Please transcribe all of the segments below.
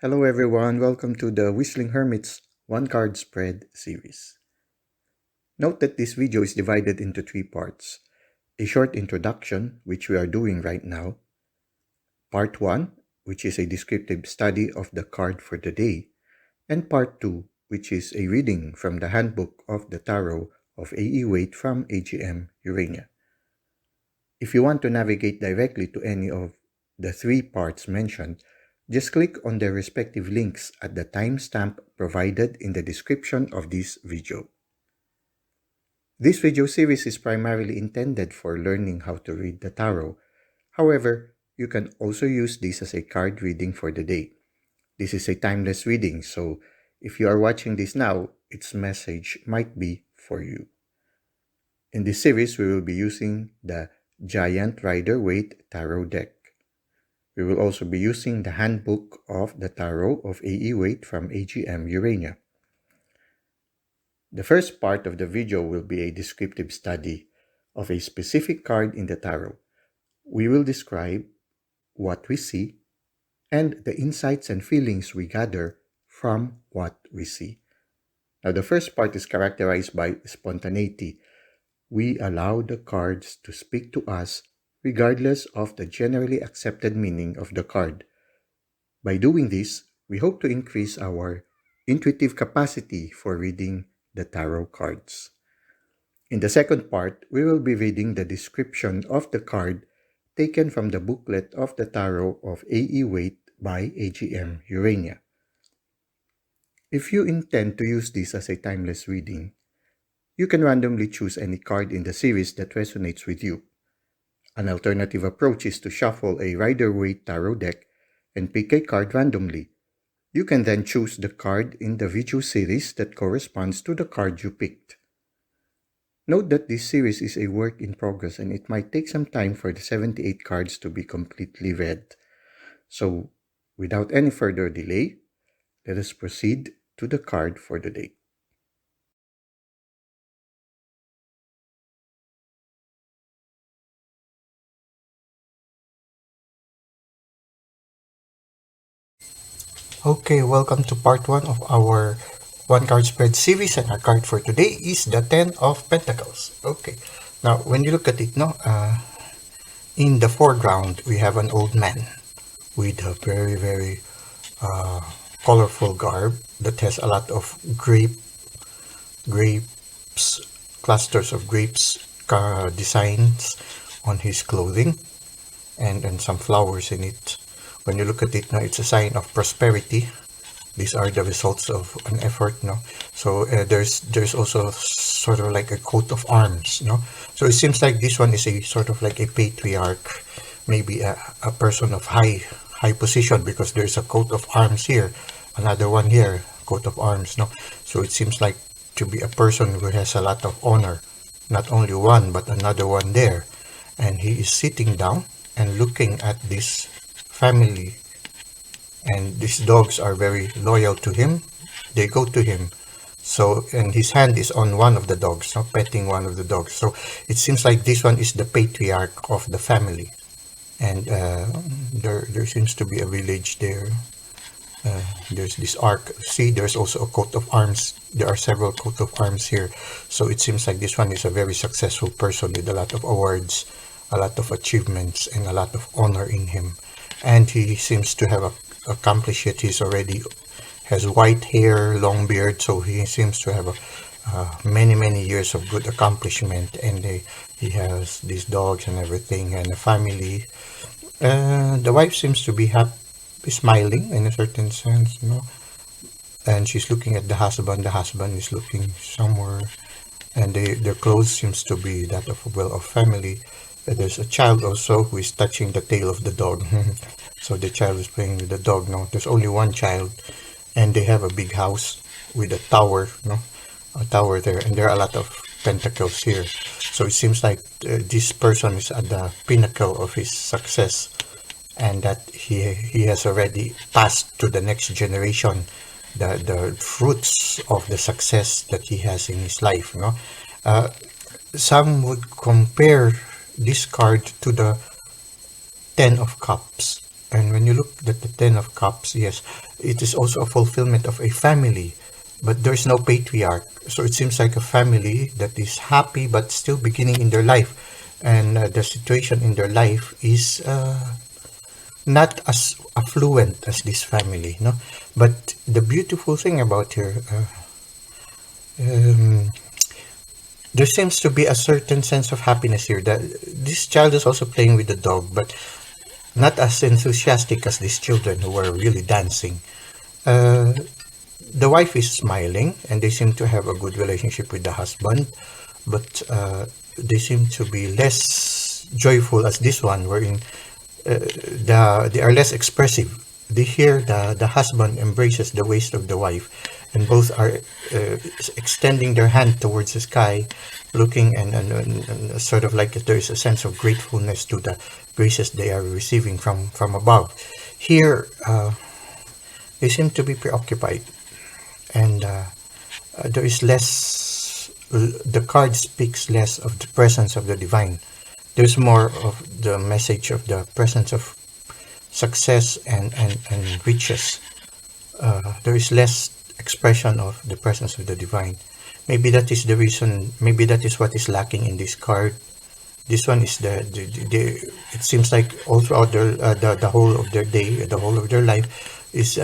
Hello everyone, welcome to the Whistling Hermit's One Card Spread series. Note that this video is divided into three parts. A short introduction, which we are doing right now. Part 1, which is a descriptive study of the card for the day. And Part 2, which is a reading from the Handbook of the Tarot of A.E. Waite from AGM Urania. If you want to navigate directly to any of the three parts mentioned, just click on their respective links at the timestamp provided in the description of this video. This video series is primarily intended for learning how to read the tarot. However, you can also use this as a card reading for the day. This is a timeless reading, so if you are watching this now, its message might be for you. In this series, we will be using the Giant Rider Waite Tarot deck. We will also be using the Handbook of the Tarot of A.E. Waite from AGM Urania. The first part of the video will be a descriptive study of a specific card in the tarot. We will describe what we see and the insights and feelings we gather from what we see. Now, the first part is characterized by spontaneity. We allow the cards to speak to us regardless of the generally accepted meaning of the card. By doing this, we hope to increase our intuitive capacity for reading the tarot cards. In the second part, we will be reading the description of the card taken from the booklet of the Tarot of A.E. Waite by AGM Urania. If you intend to use this as a timeless reading, you can randomly choose any card in the series that resonates with you. An alternative approach is to shuffle a Rider Waite Tarot deck and pick a card randomly. You can then choose the card in the video series that corresponds to the card you picked. Note that this series is a work in progress and it might take some time for the 78 cards to be completely read. So, without any further delay, let us proceed to the card for the day. Okay, welcome to part 1 of our one card spread series, and our card for today is the Ten of Pentacles. Okay, now when you look at it, in the foreground we have an old man with a very colorful garb that has a lot of grapes, clusters of grapes designs on his clothing, and some flowers in it. When you look at it, it's a sign of prosperity. These are the results of an effort, So there's also sort of like a coat of arms, So it seems like this one is a sort of like a patriarch, maybe a person of high position, because there's a coat of arms here, another one here, coat of arms, So it seems like to be a person who has a lot of honor, not only one but another one there, and he is sitting down and looking at this family, and these dogs are very loyal to him. They go to him, so, and his hand is on one of the dogs, petting one of the dogs. So it seems like this one is the patriarch of the family, and there seems to be a village there. There's this ark. See, there's also a coat of arms. There are several coat of arms here, so it seems like this one is a very successful person with a lot of awards, a lot of achievements, and a lot of honor in him. And he seems to have accomplished it. He's already has white hair, long beard, so he seems to have many years of good accomplishment. And he has these dogs and everything, and a family. The wife seems to be smiling in a certain sense, and she's looking at the husband. The husband is looking somewhere, and their clothes seems to be that of a family. There's a child also who is touching the tail of the dog. So the child is playing with the dog. There's only one child, and they have a big house with a tower, a tower there, and there are a lot of pentacles here. So it seems like this person is at the pinnacle of his success, and that he has already passed to the next generation the fruits of the success that he has in his life. Some would compare this card to the Ten of Cups. And when you look at the Ten of Cups, yes, it is also a fulfillment of a family, but there's no patriarch. So it seems like a family that is happy but still beginning in their life. And the situation in their life is not as affluent as this family, no? But the beautiful thing about here, there seems to be a certain sense of happiness here. That this child is also playing with the dog, but not as enthusiastic as these children who were really dancing. The wife is smiling, and they seem to have a good relationship with the husband, but they seem to be less joyful as this one, wherein they are less expressive. They hear the husband embraces the waist of the wife, and both are extending their hand towards the sky, looking and sort of like there is a sense of gratefulness to the graces they are receiving from above. Here, they seem to be preoccupied, and there is less. The card speaks less of the presence of the divine. There's more of the message of the presence of success and riches. There is less expression of the presence of the divine. Maybe that is the reason, maybe that is what is lacking in this card. This one is it seems like all throughout the whole of their day, the whole of their life is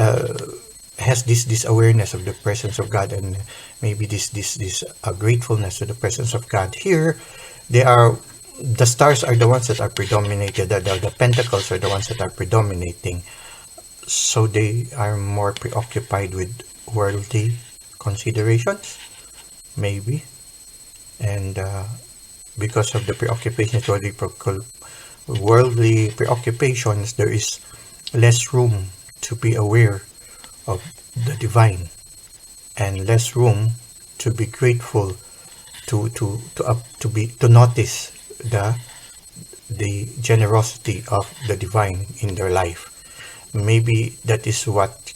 has this awareness of the presence of God, and maybe this gratefulness to the presence of God. Here, the stars are the ones that are predominated, the pentacles are the ones that are predominating, so they are more preoccupied with worldly considerations, maybe, and because of the preoccupations with worldly preoccupations, there is less room to be aware of the divine, and less room to be grateful, to notice the generosity of the divine in their life. Maybe that is what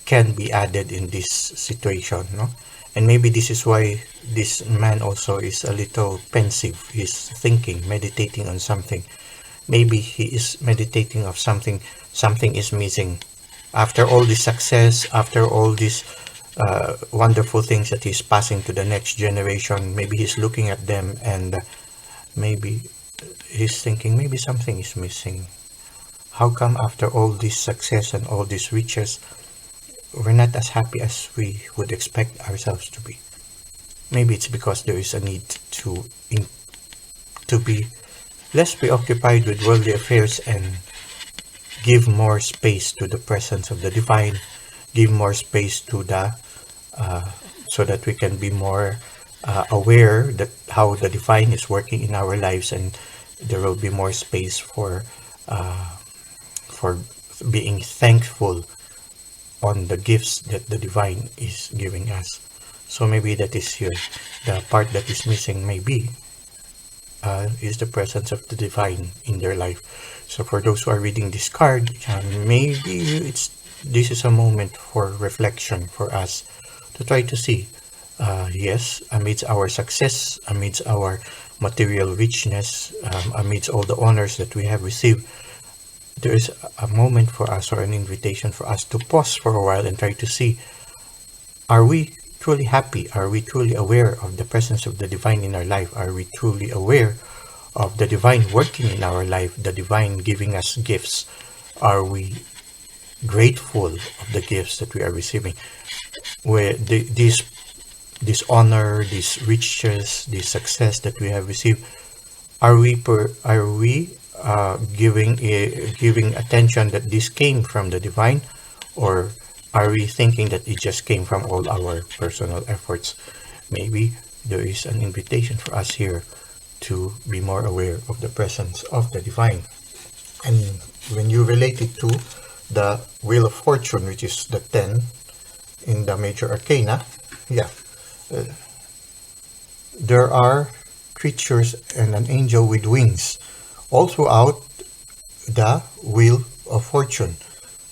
can be added in this situation, no? And maybe this is why this man also is a little pensive. He's thinking, meditating on something. Maybe he is meditating of something is missing. After all this success, after all these wonderful things that he's passing to the next generation, maybe he's looking at them and maybe he's thinking, maybe something is missing. How come after all this success and all these riches, we're not as happy as we would expect ourselves to be? Maybe it's because there is a need to be less preoccupied with worldly affairs and give more space to the presence of the divine, give more space to so that we can be more aware that how the divine is working in our lives, and there will be more space for being thankful on the gifts that the divine is giving us. So maybe that is here. The part that is missing maybe is the presence of the divine in their life. So for those who are reading this card, maybe this is a moment for reflection for us to try to see, yes, amidst our success, amidst our material richness, amidst all the honors that we have received, there is a moment for us, or an invitation for us, to pause for a while and try to see, are we truly happy? Are we truly aware of the presence of the divine in our life? Are we truly aware of the divine working in our life, the divine giving us gifts? Are we grateful of the gifts that we are receiving? Where this honor, these riches, this success that we have received, are we giving attention that this came from the divine, or are we thinking that it just came from all our personal efforts? Maybe there is an invitation for us here to be more aware of the presence of the divine. And when you relate it to the Wheel of Fortune, which is the 10 in the Major Arcana, there are creatures and an angel with wings all throughout the Wheel of Fortune.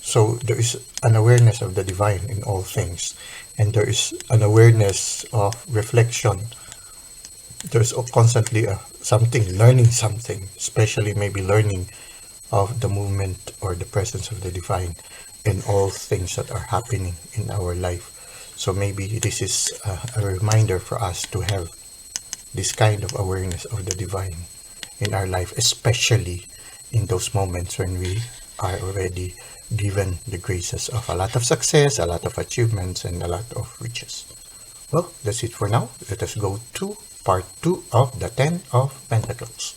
So there is an awareness of the divine in all things, and there is an awareness of reflection. There's constantly learning something, especially maybe learning of the movement or the presence of the divine in all things that are happening in our life. So maybe this is a reminder for us to have this kind of awareness of the divine in our life, especially in those moments when we are already given the graces of a lot of success, a lot of achievements, and a lot of riches. Well, that's it for now. Let us go to part 2 of the Ten of Pentacles.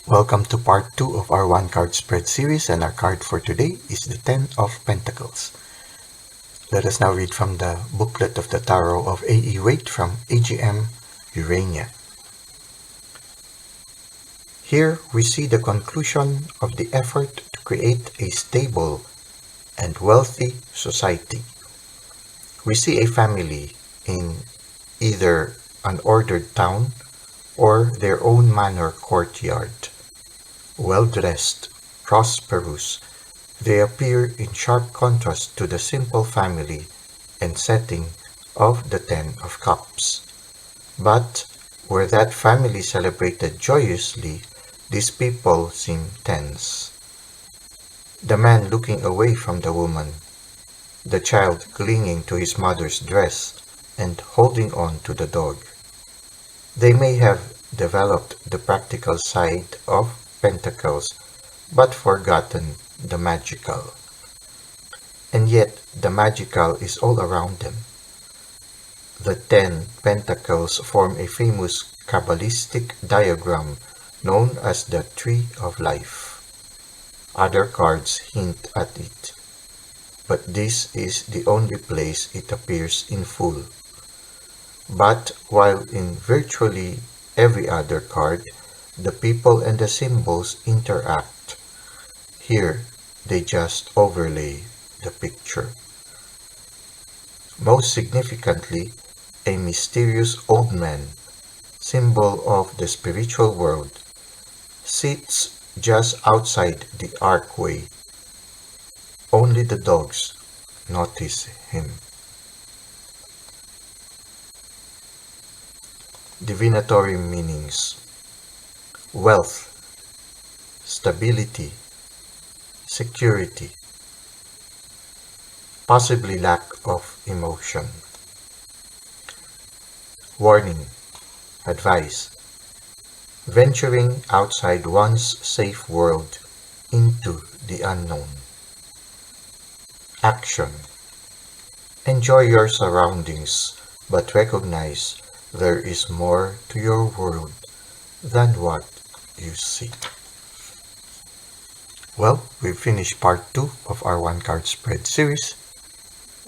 Welcome to part 2 of our one card spread series, and our card for today is the Ten of Pentacles. Let us now read from the Booklet of the Tarot of A.E. Waite from AGM Urania. Here we see the conclusion of the effort to create a stable and wealthy society. We see a family in either an ordered town or their own manor courtyard. Well-dressed, prosperous, they appear in sharp contrast to the simple family and setting of the Ten of Cups. But were that family celebrated joyously, these people seem tense. The man looking away from the woman, the child clinging to his mother's dress and holding on to the dog. They may have developed the practical side of Pentacles, but forgotten the magical. And yet the magical is all around them. The 10 Pentacles form a famous Kabbalistic diagram known as the Tree of Life. Other cards hint at it, but this is the only place it appears in full. But while in virtually every other card, the people and the symbols interact, here they just overlay the picture. Most significantly, a mysterious old man, symbol of the spiritual world, sits just outside the archway. Only the dogs notice him. Divinatory meanings: wealth, stability, security, possibly lack of emotion. Warning, advice: venturing outside one's safe world into the unknown. Action: enjoy your surroundings, but recognize there is more to your world than what you see. Well, we've finished part 2 of our one card spread series,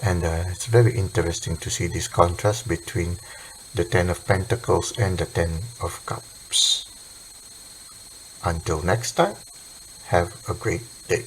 and it's very interesting to see this contrast between the Ten of Pentacles and the Ten of Cups. Until next time, have a great day.